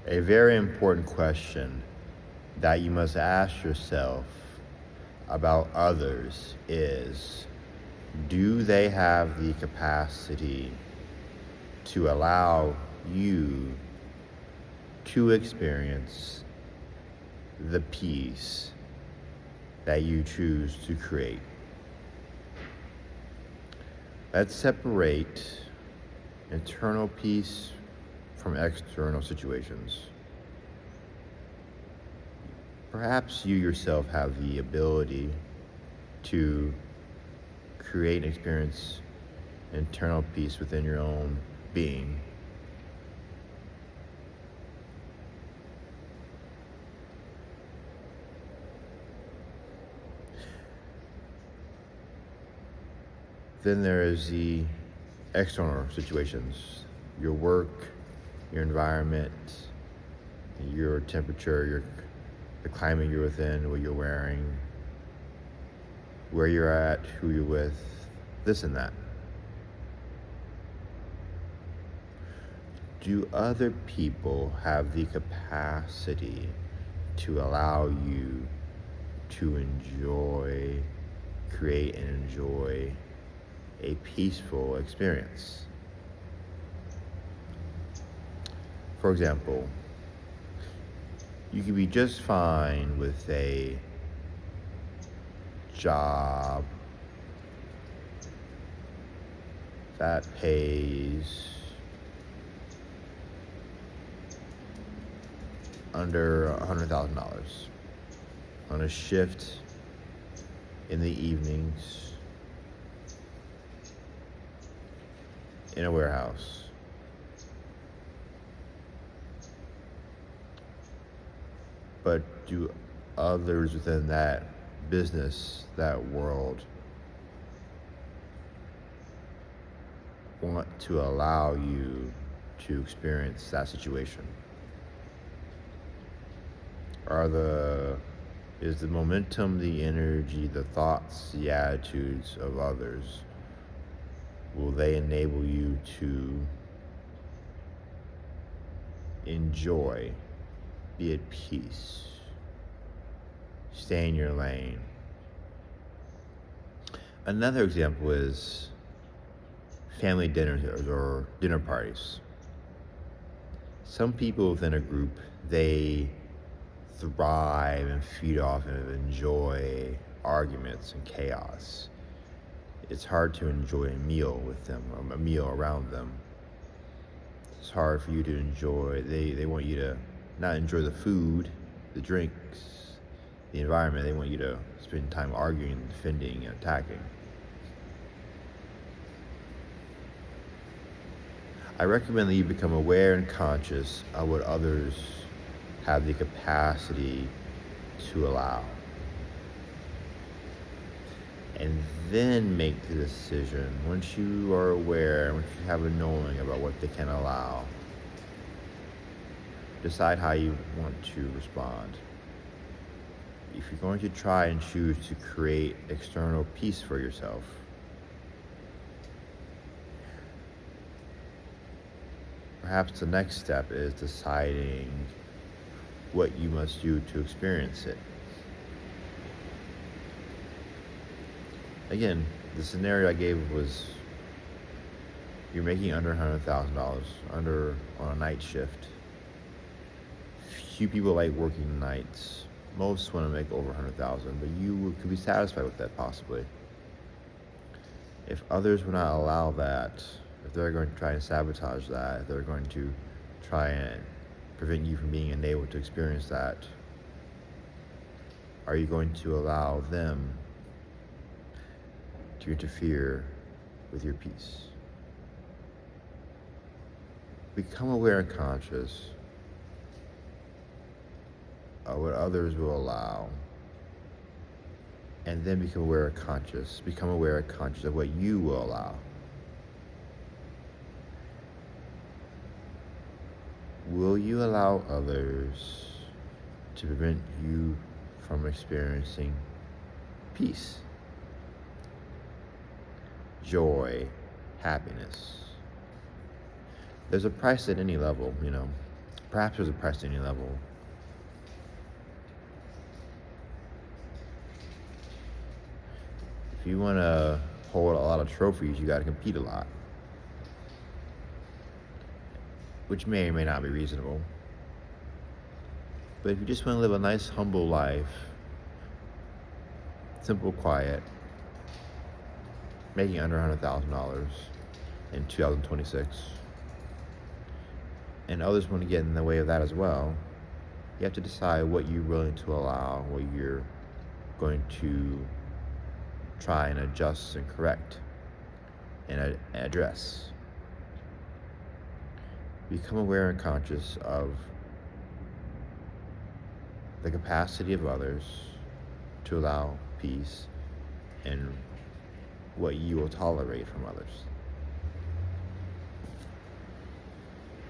A very important question that you must ask yourself about others is, do they have the capacity to allow you to experience the peace that you choose to create? Let's separate internal peace from external situations. Perhaps you yourself have the ability to create and experience internal peace within your own being. Then there is the external situations, your work, your environment, your temperature, the climate you're within, what you're wearing, where you're at, who you're with, this and that. Do other people have the capacity to allow you to create and enjoy a peaceful experience? For example, you can be just fine with a job that pays under $100,000 on a shift in the evenings in a warehouse. But do others within that business, that world, want to allow you to experience that situation? Is the momentum, the energy, the thoughts, the attitudes of others, will they enable you to enjoy, be at peace, stay in your lane? Another example is family dinners or dinner parties. Some people within a group, they thrive and feed off and enjoy arguments and chaos. It's hard to enjoy a meal with them, or a meal around them. It's hard for you to enjoy. They want you to not enjoy the food, the drinks, the environment. They want you to spend time arguing, defending, and attacking. I recommend that you become aware and conscious of what others have the capacity to allow. And then make the decision, once you are aware, once you have a knowing about what they can allow, decide how you want to respond. If you're going to try and choose to create external peace for yourself, perhaps the next step is deciding what you must do to experience it. Again, the scenario I gave was you're making under $100,000 on a night shift. Few people like working nights. Most want to make over $100,000, but you could be satisfied with that possibly. If others will not allow that, if they're going to try and sabotage that, if they're going to try and prevent you from being enabled to experience that, are you going to allow them to interfere with your peace? Become aware and conscious of what others will allow, and then become aware and conscious of what you will allow. Will you allow others to prevent you from experiencing peace, joy, happiness? There's a price at any level, Perhaps there's a price to any level. If you want to hold a lot of trophies, you got to compete a lot, which may or may not be reasonable. But if you just want to live a nice, humble life, simple, quiet, making under $100,000 in 2026, and others want to get in the way of that as well, you have to decide what you're willing to allow, what you're going to try and adjust and correct and address. Become aware and conscious of the capacity of others to allow peace and what you will tolerate from others.